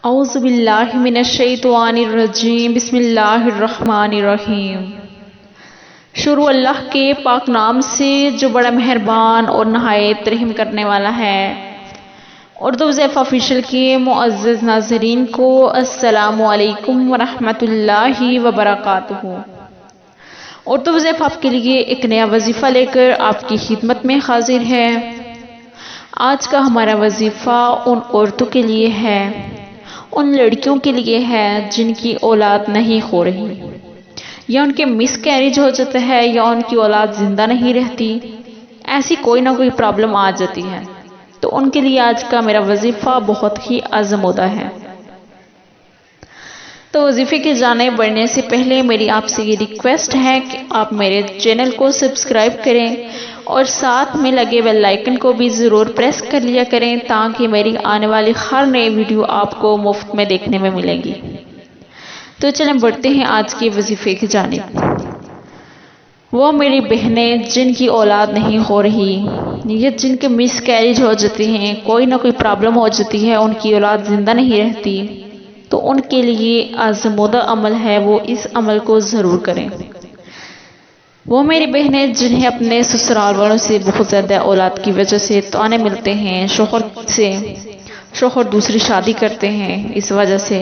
اعوذ باللہ من الشیطان الرجیم، بسم اللہ الرحمن الرحیم۔ شروع اللہ کے پاک نام سے جو بڑا مہربان اور نہایت رحم کرنے والا ہے۔ اردو ضیف آفیشیل کے معزز ناظرین کو السلام علیکم ورحمۃ اللہ وبرکاتہ۔ اردو ضیف آپ کے لیے ایک نیا وظیفہ لے کر آپ کی خدمت میں حاضر ہے۔ آج کا ہمارا وظیفہ ان عورتوں کے لیے ہے، ان لڑکیوں کے لیے ہے جن کی اولاد نہیں ہو رہی، یا ان کے مس کیریج ہو جاتا ہے، یا ان کی اولاد زندہ نہیں رہتی، ایسی کوئی نہ کوئی پرابلم آ جاتی ہے، تو ان کے لیے آج کا میرا وظیفہ بہت ہی آزمودہ ہے۔ تو وظیفے کی جانب بڑھنے سے پہلے میری آپ سے یہ ریکویسٹ ہے کہ آپ میرے چینل کو سبسکرائب کریں اور ساتھ میں لگے بیل آئیکن کو بھی ضرور پریس کر لیا کریں تاکہ میری آنے والی ہر نئی ویڈیو آپ کو مفت میں دیکھنے میں ملے گی۔ تو چلیں بڑھتے ہیں آج کے وظیفے کی جانب۔ وہ میری بہنیں جن کی اولاد نہیں ہو رہی، یا جن کے مس کیریج ہو جاتی ہیں، کوئی نہ کوئی پرابلم ہو جاتی ہے، ان کی اولاد زندہ نہیں رہتی، تو ان کے لیے آزمودہ عمل ہے، وہ اس عمل کو ضرور کریں۔ وہ میری بہنیں جنہیں اپنے سسرال والوں سے بہت زیادہ اولاد کی وجہ سے طعنے ملتے ہیں، شوہر دوسری شادی کرتے ہیں اس وجہ سے،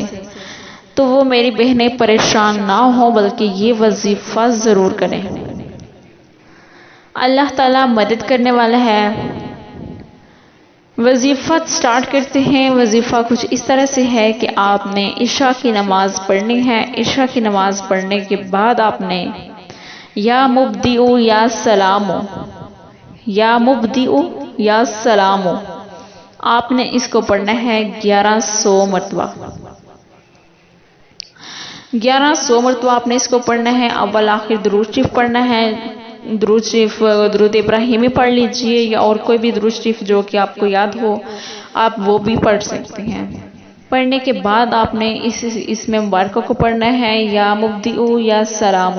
تو وہ میری بہنیں پریشان نہ ہوں بلکہ یہ وظیفہ ضرور کریں۔ اللہ تعالیٰ مدد کرنے والا ہے۔ وظیفہ سٹارٹ کرتے ہیں۔ وظیفہ کچھ اس طرح سے ہے کہ آپ نے عشاء کی نماز پڑھنی ہے۔ عشاء کی نماز پڑھنے کے بعد آپ نے یا مبدئ یا سلام، یا مبدئ یا سلام، آپ نے اس کو پڑھنا ہے 1100 مرتبہ۔ 1100 مرتبہ آپ نے اس کو پڑھنا ہے۔ اول آخر درود شریف پڑھنا ہے۔ درود شریف درود ابراہیمی پڑھ لیجئے، یا اور کوئی بھی درود شریف جو کہ آپ کو یاد ہو آپ وہ بھی پڑھ سکتے ہیں۔ پڑھنے کے بعد آپ نے اس میں مبارکہ کو پڑھنا ہے یا مبدئ یا سلام،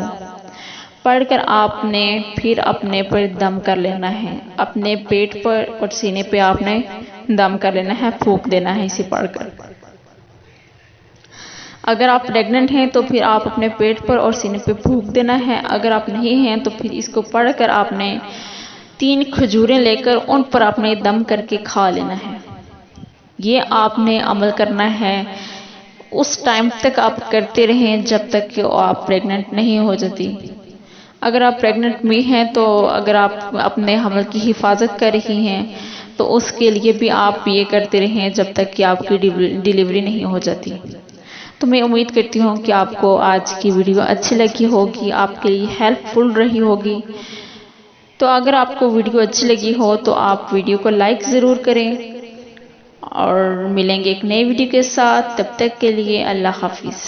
پڑھ کر آپ نے پھر اپنے پر دم کر لینا ہے، اپنے پیٹ پر اور سینے پہ آپ نے دم کر لینا ہے، پھونک دینا ہے اسے پڑھ کر۔ اگر آپ پریگننٹ ہیں تو پھر آپ اپنے پیٹ پر اور سینے پہ پھونک دینا ہے۔ اگر آپ نہیں ہیں تو پھر اس کو پڑھ کر آپ نے 3 کھجوریں لے کر ان پر آپ نے دم کر کے کھا لینا ہے۔ یہ آپ نے عمل کرنا ہے، اس ٹائم تک آپ کرتے رہیں جب تک کہ آپ پریگننٹ نہیں ہو جاتی۔ اگر آپ پریگننٹ بھی ہیں تو اگر آپ اپنے حمل کی حفاظت کر رہی ہیں تو اس کے لیے بھی آپ یہ کرتے رہیں جب تک کہ آپ کی ڈیلیوری نہیں ہو جاتی۔ تو میں امید کرتی ہوں کہ آپ کو آج کی ویڈیو اچھی لگی ہوگی، آپ کے لیے ہیلپ فل رہی ہوگی۔ تو اگر آپ کو ویڈیو اچھی لگی ہو تو آپ ویڈیو کو لائک ضرور کریں، اور ملیں گے ایک نئی ویڈیو کے ساتھ۔ تب تک کے لیے اللہ حافظ۔